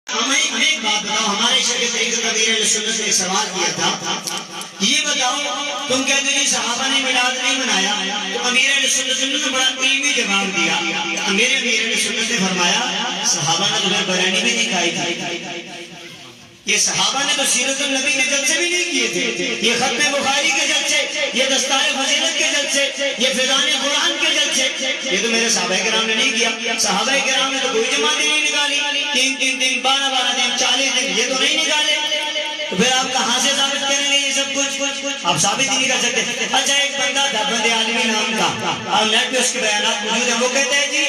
ہمیں ایک بات بتاؤ، ہمارے شیخ طریقت امیر اہل سنت نے ایک سوال کیا تھا، یہ بتاؤ تم کہتے ہو صحابہ نے میلاد نہیں منایا، تو امیر اہل سنت نے بڑا علمی جواب دیا۔ امیر اہل سنت نے فرمایا صحابہ نے تمہیں بریانی بھی نہیں کھائی تھی، یہ صحابہ نے تو سیرت النبی کے جلسے بھی نہیں کیے تھے، یہ ختم بخاری کے جلسے، یہ دستار فضیلت کے جلسے، یہ فیضان قرآن کے جلسے، یہ تو میرے صحابہ کرام نے نہیں کیا۔ صحابہ کرام نے تو کوئی جماعت نہیں نکالی، 3 دن 12 دن 40 دن، یہ تو نہیں نکالے، تو پھر آپ کہاں سے ثابت کریں گے یہ سب کچھ؟ آپ ثابت ہی نہیں کر سکتے۔ اچھا ایک بندہ تھا بند عالمی نام کا، اور نیٹ پہ اس کے بیانات موجود ہیں، وہ کہتے ہیں جی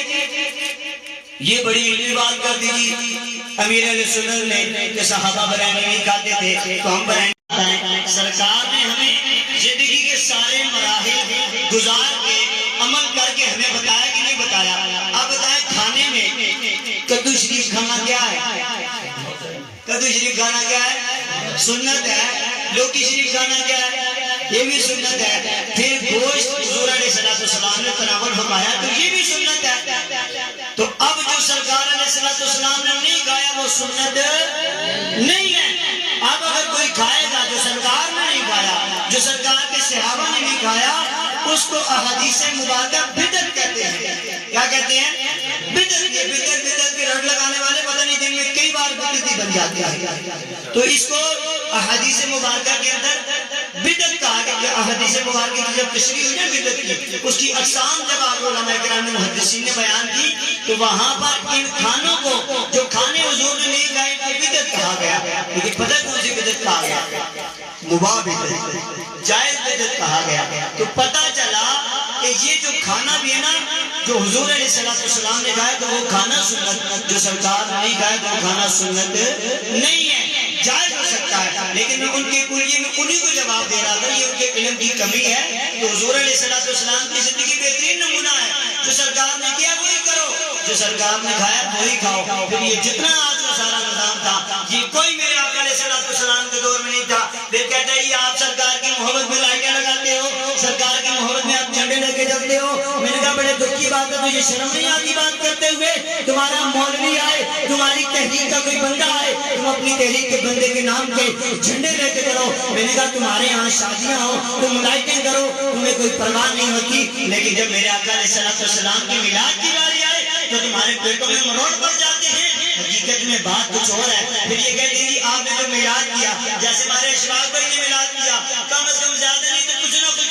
یہ بڑی علمی بات کر دی جی، امیر اہل سنت نے کہ صحابہ بریانی نہیں کھاتے تھے تو ہم بریانی کھاتے ہیں۔ سرکار نے ہمیں زندگی کے سارے مراحل گزار کے عمل کر کے ہمیں بتایا کہ نہیں بتایا؟ اب بتائیں کھانے میں کدو شریف کھانا کیا ہے؟ کدو شریف کھانا کیا ہے؟ سنت ہے۔ لوکی شریف کھانا کیا ہے؟ یہ بھی سنت ہے۔ پھر گوشت حضور علیہ السلام نے تناول فرمایا تو یہ بھی سنت ہے۔ تو اب جو سرکار علیہ السلام نے نہیں کھایا وہ سنت نہیں ہے۔ اب اگر کوئی کھائے گا جو سرکار نے نہیں کھایا، جو سرکار کے صحابہ نے نہیں کھایا، اس کو احادیث مبارکہ بدعت کہتے ہیں۔ کیا کہتے ہیں؟ بدعت کے رٹ لگانے والے پتہ نہیں دن میں کئی بار بدعتی بن جاتے ہیں، تو اس کو احادیث مبارکہ کے اندر بدعت کہا گیا۔ احادیث مبارکہ کی جب تشریح ہوئی نا بدعت کی، اس کی اقسام جب آپ علماء کرام نے محدثین نے بیان کی تو وہاں پر ان کھانوں کو جو کھانے حضور نے نہیں کھائے کو بدعت کہا گیا۔ لیکن پتہ کون سی بدعت کہا گیا؟ مباح بدعت، جائز بدعت کہا گیا۔ تو پتہ چلا کہ یہ جو کھانا بھی ہے نا جو حضور علیہ السلام نے کھایا تو وہ کھانا سنت، جو سرکار نے نہیں کھایا تو وہ کھانا سنت نہیں ہے، جائز ہو سکتا ہے۔ لیکن میں ان کے کلیے میں انہی کو جواب دے رہا تھا، یہ ان کے علم کی کمی ہے۔ تو حضور علیہ السلام کی زندگی بہترین نمونہ ہے، جو سرکار نے کیا وہی کرو، جو سرکار نے کھایا وہی کھاؤ۔ پھر یہ جتنا آج کا سارا نظام تھا یہ کوئی میرے آقا علیہ السلام کے دور میں نہیں تھا۔ پھر کہتا ہے یہ آپ سرکار کی محبت میں لائٹیں لگاتے ہو، سرکار کی محبت میں آپ جھنڈے لے کے چلتے ہو۔ میں نے کہا بڑے دکھ کی بات ہے، تجھے شرم نہیں آتی بات کرتے ہوئے؟ تمہارا مولوی آئے، تمہاری تحریک کا کوئی بندہ آئے، تم اپنی تحریک کے بندے کے نام کے جھنڈے لے کے چلو۔ میں نے کہا تمہارے یہاں شادیاں ہو تم لائٹیں کرو، تمہیں کوئی پرواہ نہیں ہوتی، لیکن جب میرے آقا علیہ السلام کی میلاد کی باری آئے تو تمہارے پیٹوں میں مروڑ پڑ جاتے ہیں۔ حقیقت میں بات کچھ اور ہے۔ پھر یہ کہتے ہیں کہ آپ نے جو میلاد کیا، جیسے ہمارے اشفاق بھائی نے میلاد کیا، کم از کم زیادہ نہیں تو کچھ نہ کچھ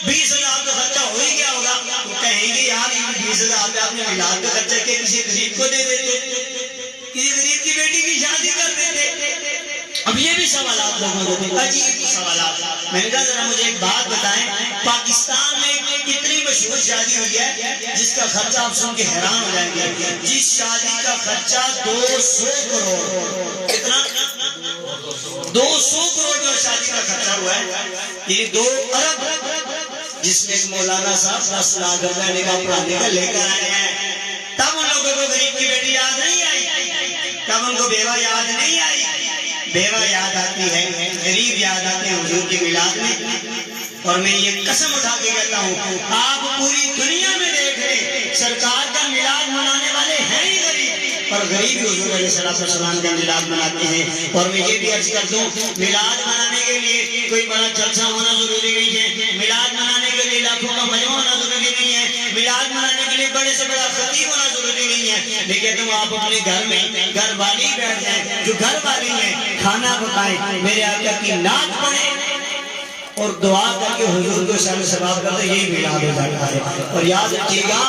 20,000 کا خرچہ ہو ہی گیا ہوگا۔ تو کہیں گے یار 20,000 پہ آپ نے میلاد کا خرچہ کیا، کسی غریب کو دے دیتے، کسی غریب کی بیٹی کی شادی کر دیتے۔ اب یہ بھی سوالات لوگوں کو تھے، عجیب سوالات۔ میں نے کہا ذرا مجھے ایک بات بتائیں، پاکستان میں اتنی مشہور شادی ہوئی ہے جس کا خرچہ آپ سن کے حیران ہو جائیں گے، جس شادی کا خرچہ 200 کروڑ، کتنا؟ 200 کروڑ جو شادی کا خرچہ ہوا ہے، یہ 2 ارب، جس میں مولانا صاحب 10 لاکھ روپے نکاح پڑھانے کا لے کر آئے ہیں۔ تب ان لوگوں کو غریب کی بیٹی یاد نہیں آئی، تب ان کو بیوہ یاد نہیں آئی۔ بیوہ یاد آتی ہے، غریب یاد آتے ہیں حضور کی میلاد میں۔ اور میں یہ قسم اٹھا کے کہتا ہوں، آپ پوری دنیا میں دیکھ لیں سرکار کا میلاد منانے والے ہیں ہی غریب، اور غریب حضور علیہ السلام کا میلاد مناتے ہیں۔ اور میں یہ بھی عرض کر دوں، میلاد منانے کے لیے کوئی بڑا جلسہ ہونا ضروری نہیں ہے، میلاد منانے کے لیے لاکھوں کا مجمع ہونا ضروری نہیں ہے، میلاد منانے کے لیے بڑے سے بڑا خطیب ہونا ضروری نہیں ہے۔ لیکن تم آپ اپنے گھر میں گھر والی بیٹھ جائیں، جو گھر والی ہیں، کھانا پکائیں، میرے آقا کی نعت پڑھیں اور دعا کر کے حضور کو شان ثواب کرتے، یہی میلاد ہو جاتا ہے۔ اور یاد رکھیے گا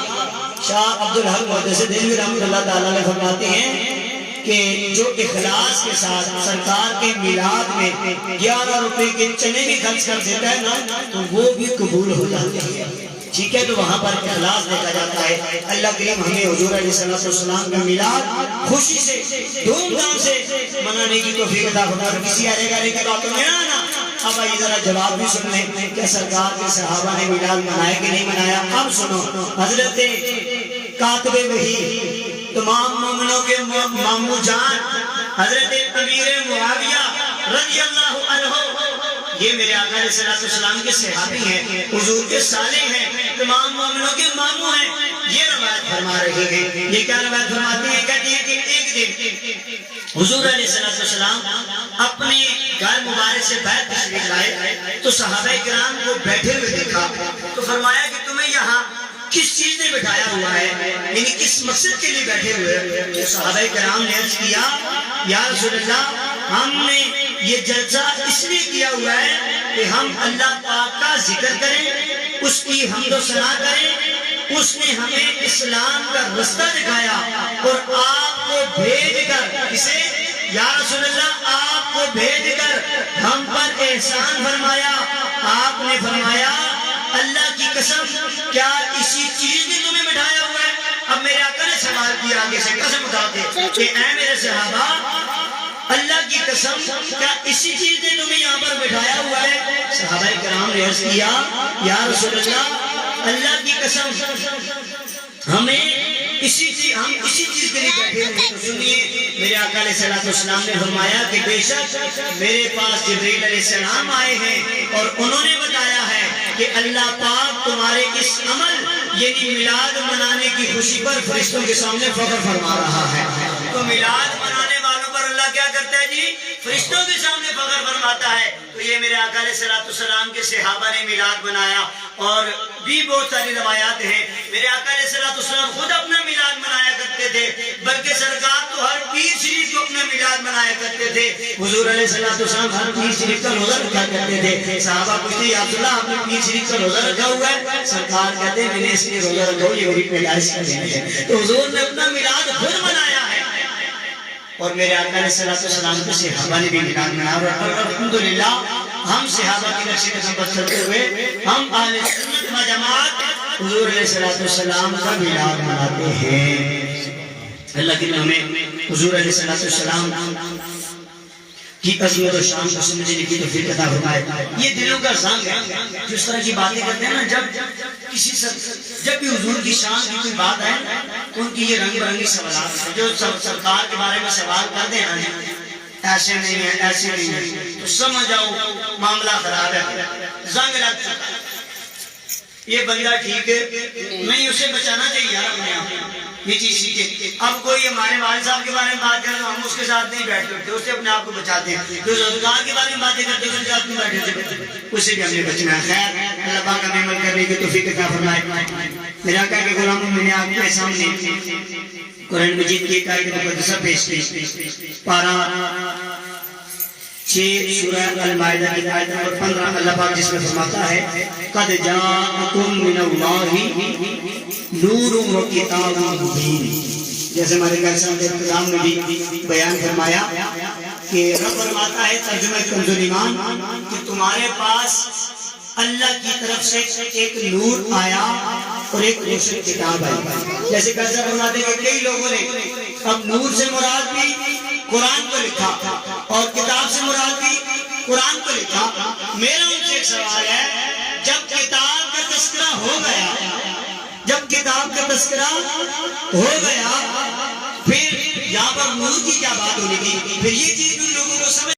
شاہ عبدالحق محدث دہلوی رحمۃ اللہ تعالیٰ علیہ فرماتے ہیں کہ جو اخلاص کے ساتھ سرکار کے میلاد میں 11 روپے کے چنے بھی خرچ کر دیتا ہے نا تو وہ بھی قبول ہو جاتے ہیں، ٹھیک ہے؟ تو وہاں پر اخلاص دیکھا جاتا ہے۔ اللہ کریم ہمیں حضور علیہ السلام کا میلاد خوشی سے دھوم دھام سے منانے کی توفیق عطا فرمائے۔ کسی ارے گارے کی باتوں میں نہ آنا۔ اب آئیے ذرا جواب بھی سن لیں، کیا سرکار کے صحابہ نے میلاد منایا کہ نہیں منایا؟ اب سنو، حضرت کاتب وحی، تمام مومنوں کے مامو جان، حضرت امیر معاویہ رضی اللہ عنہ یہ میرے آقا علیہ السلام کے صحابی ہیں، حضور کے صالح ہیں، تمام مومنوں کے ماموں ہیں، یہ روایت فرما رہے ہیں۔ یہ کیا روایت فرماتے ہیں؟ کہتے ہیں کہ ایک دن حضور علیہ السلام اپنے گھر مبارک سے بیت تشریف لائے تو صحابہ کرام کو بیٹھے ہوئے دیکھا تو فرمایا کہ تمہیں یہاں کس چیز نے بٹھایا ہوا ہے، یعنی کس مقصد کے لیے بیٹھے ہوئے ہیں؟ تو صحابہ کرام نے عرض کیا یا رسول اللہ ہم نے یہ جلسہ اس لیے کیا ہوا ہے کہ ہم اللہ پاک کا ذکر کریں، اس کی حمد و ثنا کریں، اس نے ہمیں اسلام کا رستہ دکھایا اور آپ کو بھیج کر اسے یا رسول اللہ آپ کو بھیج کر ہم پر احسان فرمایا۔ آپ نے فرمایا اللہ کی قسم کیا اسی چیز نے تمہیں بٹھایا ہوا ہے؟ اب میرے آقا نے سوال کیا آگے سے، قسم اٹھاتے کہ اے میرے صحابہ اللہ کی قسم کیا اسی چیز نے تمہیں یہاں پر بٹھایا ہوا ہے؟ صحابہ کرام نے عرض کیا یا رسول اللہ کی قسم ہم اسی چیز کے لیے بیٹھے ہوئے۔ تو سنیے میرے آقا علیہ السلام نے فرمایا کہ بے شک میرے پاس جبریل علیہ السلام آئے ہیں اور انہوں نے بتایا ہے کہ اللہ پاک تمہارے اس عمل یعنی میلاد منانے کی خوشی پر فرشتوں کے سامنے فخر فرما رہا ہے۔ تو میلاد منانے والوں پر اللہ کیا کرتا ہے جی؟ فرشتوں کے سامنے فخر فرماتا ہے۔ تو یہ میرے آقا علیہ السلام کے صحابہ نے میلاد منایا اور بھی بہت ساری روایات ہیں۔ میرے آقا علیہ السلام خود اپنا میلاد منایا کرتے تھے، بلکہ سرکار تو ہر پیر شریف کو اپنا میلاد منایا کرتے تھے۔ حضور علیہ السلام ہر پیر شریف کا روزہ رکھا کرتے تھے۔ صحابہ پوچھتے یا عبداللہ آپ نے پیر شریف کا روزہ رکھا ہوا ہے؟ سرکار کہتے ہیں میں نے اس لیے روزہ رکھا ہوا یہ میری پیدائش کا دن ہے۔ تو حضور نے اپنا میلاد خود منایا ہے اور میرے آقا علیہ السلام کے صحابہ نے بھی میلاد منایا اور الحمدللہ ہم صحابہ کی نقش قدم پر چلتے ہوئے ہم اہل سنت و جماعت حضور علیہ السلام کا میلاد مناتے ہیں۔ اللہ کی ہمیں حضور علیہ السلام کی عظمت و شان کو سمجھنے کی توفیق عطا فرمائے۔ یہ دلوں کا زنگ ہے، جس طرح کی باتیں کرتے ہیں نا، جب بھی حضور کی شان کی کوئی بات ہے تو ان کی یہ رنگ برنگی سوالات ہیں۔ جو سرکار کے بارے میں سوال کرتے ہیں نا ایسے نہیں ہے ایسے نہیں ہے تو سمجھ جاؤ معاملہ خراب ہے، زنگ لگ چکا ہے، یہ بندہ ٹھیک ہے نہیں، اسے بچانا چاہیے اپنے آپ یہ چیز سیکھے۔ اب کوئی ہمارے والد صاحب کے بارے میں بات کرے تو ہم اس کے ساتھ نہیں بیٹھ سکتے، اس سے اپنے آپ کو بچاتے ہیں۔ جو روزگار کے بارے میں باتیں کرتے ہیں اس کے ساتھ نہیں بیٹھتے، اسے بھی ہم نے بچنا ہے۔ خیر اللہ پاک ہمیں عمل کرنے کی توفیق عطا فرمائے۔ میرا آقا کے غلاموں میں نے آپ کے سامنے قرآن مجید کی ایک آیت مقدسہ پیش کی، پارہ 6 سورہ المائدہ کی آیت نمبر 15 اللہ پاک جس میں فرماتا ہے قد جاءکم من اللہ نور و کتاب مبین۔ جیسے ہمارے گھر سے اختتام میں بھی بیان فرمایا کہ رب فرماتا ہے ترجمہ کنز ایمان کہ تمہارے پاس اللہ کی طرف سے ایک نور آیا اور ایک روشن کتاب آئی۔ جیسے کیسا فرماتے ہیں کہ کئی لوگوں نے اب نور سے مراد بھی قرآن کو لکھا اور کتاب سے مراد بھی قرآن کو لکھا۔ میرا ان سے ایک سوال ہے جب کتاب کا تذکرہ ہو گیا پھر یہاں پر نور کی کیا بات ہونے کی؟ پھر یہ چیز ان لوگوں کو سمجھ